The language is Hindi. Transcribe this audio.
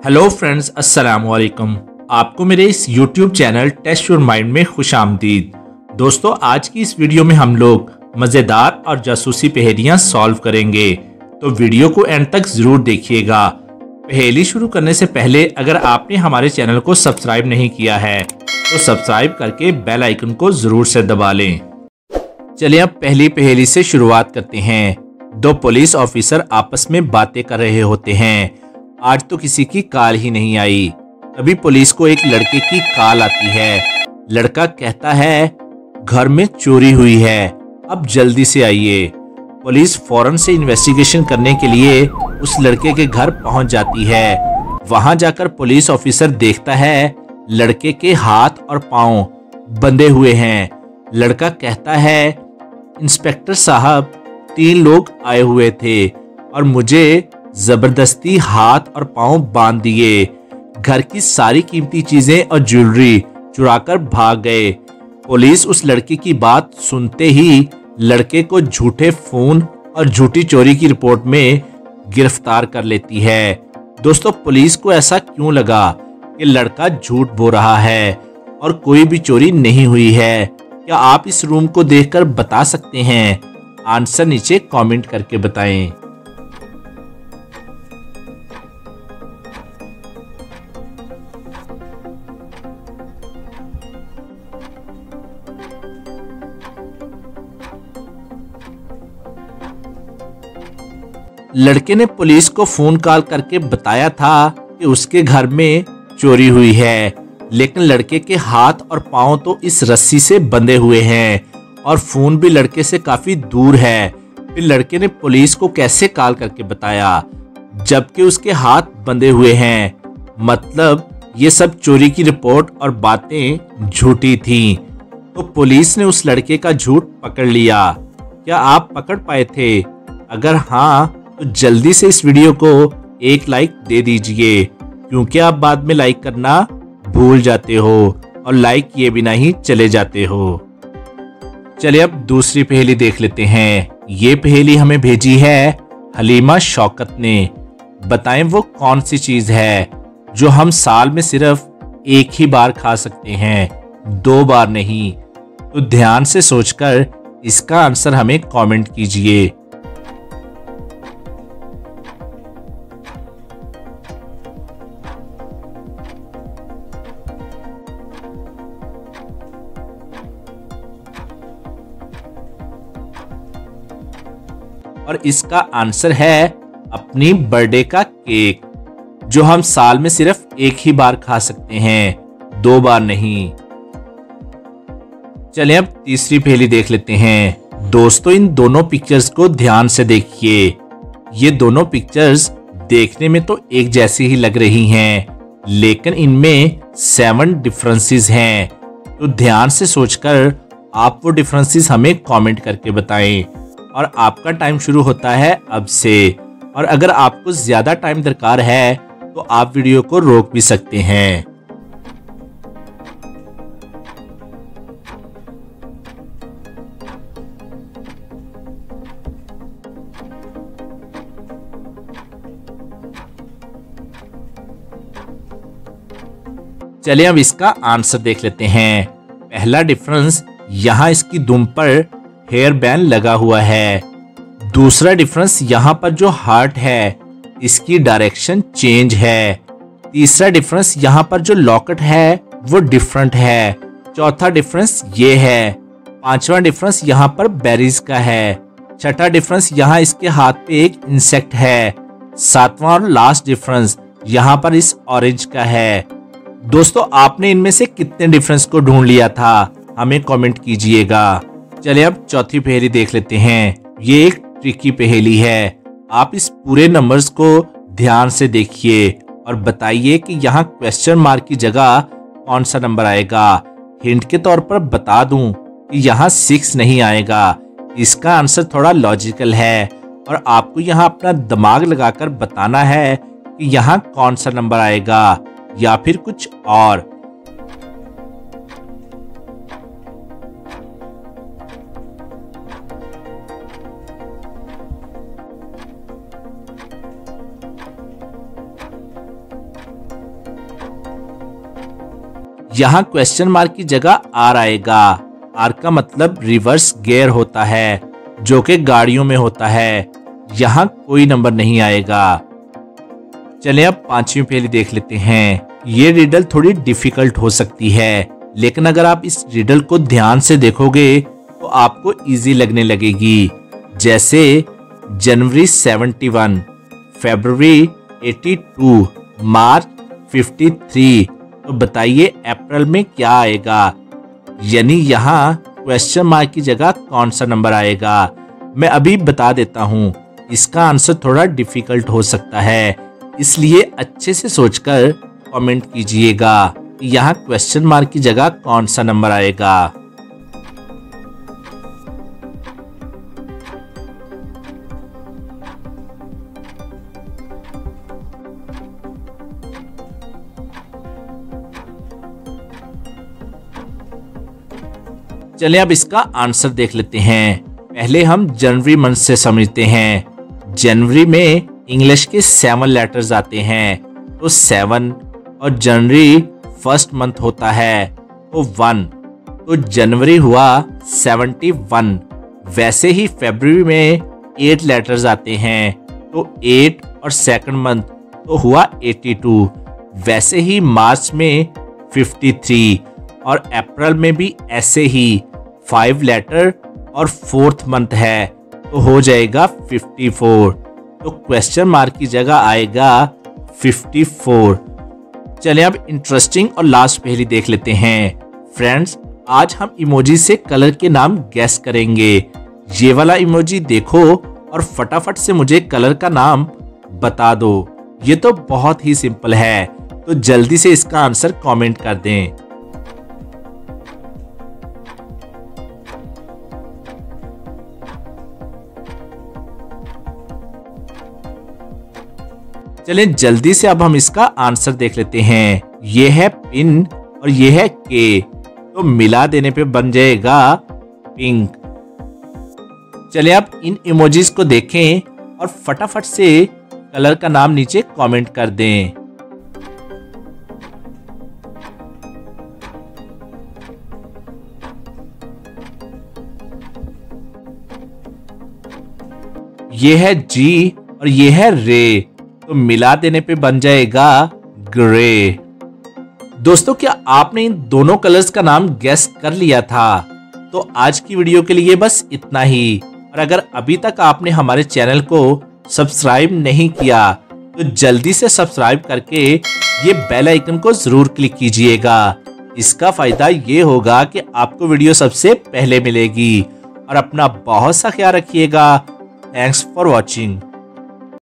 हेलो फ्रेंड्स, अस्सलाम वालेकुम। आपको मेरे इस YouTube channel test your mind में खुशामदीद। दोस्तों, आज की इस वीडियो में हम लोग मज़ेदार और जासूसी पहेलियां सॉल्व करेंगे, तो वीडियो को एंड तक ज़रूर देखिएगा। पहेली शुरू करने से पहले अगर आपने हमारे चैनल को सब्सक्राइब नहीं किया है तो सब्सक्राइब करके बेल आइकन को ज़रूर से दबा लें। चलिए अब पहली पहेली से शुरुआत करते हैं। दो पुलिस ऑफिसर आपस में बातें कर रहे होते हैं। आज तो किसी की कॉल ही नहीं आई। तभी पुलिस को एक लड़के की कॉल आती है। लड़का कहता है घर में चोरी हुई है, अब जल्दी से आइए। पुलिस फौरन से इन्वेस्टिगेशन करने के लिए उस लड़के के घर पहुंच जाती है। वहां जाकर पुलिस ऑफिसर देखता है लड़के के हाथ और पांव बंधे हुए हैं। लड़का कहता है इंस्पेक्टर साहब, 3 लोग आए हुए थे और मुझे जबरदस्ती हाथ और पांव बांध दिए। घर की सारी कीमती चीजें और ज्वेलरी चुराकर भाग गए। पुलिस उस लड़के की बात सुनते ही लड़के को झूठे फोन और झूठी चोरी की रिपोर्ट में गिरफ्तार कर लेती है। दोस्तों, पुलिस को ऐसा क्यों लगा कि लड़का झूठ बोल रहा है और कोई भी चोरी नहीं हुई है? क्या आप इस रूम को देखकर बता सकते हैं? आंसर नीचे कमेंट करके बताएं। लड़के ने पुलिस को फोन कॉल करके बताया था कि उसके घर में चोरी हुई है, लेकिन लड़के के हाथ और पांव तो इस रस्सी से बंधे हुए हैं और फोन भी लड़के से काफी दूर है। फिर लड़के ने पुलिस को कैसे कॉल करके बताया जबकि उसके हाथ बंधे हुए हैं? मतलब ये सब चोरी की रिपोर्ट और बातें झूठी थी। तो पुलिस ने उस लड़के का झूठ पकड़ लिया। क्या आप पकड़ पाए थे? अगर हाँ तो जल्दी से इस वीडियो को एक लाइक दे दीजिए, क्योंकि आप बाद में लाइक करना भूल जाते हो और लाइक किए बिना ही चले जाते हो। चलिए अब दूसरी पहेली देख लेते हैं। ये पहेली हमें भेजी है हलीमा शौकत ने। बताएं वो कौन सी चीज है जो हम साल में सिर्फ एक ही बार खा सकते हैं, 2 बार नहीं? तो ध्यान से सोचकर इसका आंसर हमें कमेंट कीजिए। और इसका आंसर है अपनी बर्थडे का केक, जो हम साल में सिर्फ एक ही बार खा सकते हैं, 2 बार नहीं। चलिए अब तीसरी पहेली देख लेते हैं। दोस्तों, इन दोनों पिक्चर्स को ध्यान से देखिए। ये दोनों पिक्चर्स देखने में तो एक जैसी ही लग रही हैं, लेकिन इनमें 7 डिफरेंसेस हैं। तो ध्यान से सोचकर आप वो डिफरेंसेस हमें कमेंट करके बताएं। और आपका टाइम शुरू होता है अब से। और अगर आपको ज्यादा टाइम दरकार है तो आप वीडियो को रोक भी सकते हैं। चलिए अब इसका आंसर देख लेते हैं। पहला डिफरेंस, यहाँ इसकी दुम पर हेयर बैंड लगा हुआ है। दूसरा डिफरेंस, यहाँ पर जो हार्ट है इसकी डायरेक्शन चेंज है। तीसरा डिफरेंस, यहाँ पर जो लॉकेट है वो डिफरेंट है। चौथा डिफरेंस ये है। पांचवा डिफरेंस यहाँ पर बेरीज का है। छठा डिफरेंस, यहाँ इसके हाथ पे एक इंसेक्ट है। सातवां और लास्ट डिफरेंस यहाँ पर इस ऑरेंज का है। दोस्तों, आपने इनमें से कितने डिफरेंस को ढूंढ लिया था? हमें कमेंट कीजिएगा। चलिए अब चौथी पहेली देख लेते हैं। ये एक ट्रिकी पहेली है। आप इस पूरे नंबर्स को ध्यान से देखिए और बताइए कि यहाँ क्वेश्चन मार्क की जगह कौन सा नंबर आएगा। हिंट के तौर पर बता दूं कि यहाँ 6 नहीं आएगा। इसका आंसर थोड़ा लॉजिकल है और आपको यहाँ अपना दिमाग लगाकर बताना है कि यहाँ कौन सा नंबर आएगा या फिर कुछ और। यहाँ क्वेश्चन मार्क की जगह आर आएगा। आर का मतलब रिवर्स गियर होता है, जो कि गाड़ियों में होता है। यहाँ कोई नंबर नहीं आएगा। चलिए अब पांचवी पहेली देख लेते हैं। ये रिडल थोड़ी डिफिकल्ट हो सकती है, लेकिन अगर आप इस रिडल को ध्यान से देखोगे तो आपको इजी लगने लगेगी। जैसे जनवरी 71, फरवरी 82, मार्च 53, तो बताइए अप्रैल में क्या आएगा। यानी यहाँ क्वेश्चन मार्क की जगह कौन सा नंबर आएगा। मैं अभी बता देता हूँ, इसका आंसर थोड़ा डिफिकल्ट हो सकता है, इसलिए अच्छे से सोचकर कमेंट कीजिएगा यहाँ क्वेश्चन मार्क की जगह कौन सा नंबर आएगा। चलिए अब इसका आंसर देख लेते हैं। पहले हम जनवरी मंथ से समझते हैं। जनवरी में इंग्लिश के 7 लेटर्स आते हैं, तो 7, और जनवरी फर्स्ट मंथ होता है तो 1, तो जनवरी हुआ 71। वैसे ही फरवरी में 8 लेटर्स आते हैं, तो 8 और सेकंड मंथ तो हुआ 82। वैसे ही मार्च में 53 और अप्रैल में भी ऐसे ही 5 लेटर और 4th मंथ है, तो हो जाएगा 54। तो क्वेश्चन मार्क की जगह आएगा 54। चलिए अब इंटरेस्टिंग और लास्ट पहेली देख लेते हैं। फ्रेंड्स, आज हम इमोजी से कलर के नाम गैस करेंगे। ये वाला इमोजी देखो और फटाफट से मुझे कलर का नाम बता दो। ये तो बहुत ही सिंपल है, तो जल्दी से इसका आंसर कमेंट कर दें। चलें जल्दी से अब हम इसका आंसर देख लेते हैं। ये है पिन और ये है के, तो मिला देने पे बन जाएगा पिंक। चलिए अब इन इमोजीज को देखें और फटाफट से कलर का नाम नीचे कमेंट कर दें। ये है जी और ये है रे, तो मिला देने पे बन जाएगा ग्रे। दोस्तों, क्या आपने इन दोनों कलर्स का नाम गेस कर लिया था? तो आज की वीडियो के लिए बस इतना ही। और अगर अभी तक आपने हमारे चैनल को सब्सक्राइब नहीं किया तो जल्दी से सब्सक्राइब करके ये बेल आइकन को जरूर क्लिक कीजिएगा। इसका फायदा ये होगा कि आपको वीडियो सबसे पहले मिलेगी। और अपना बहुत सा ख्याल रखिएगा। Thanks for watching.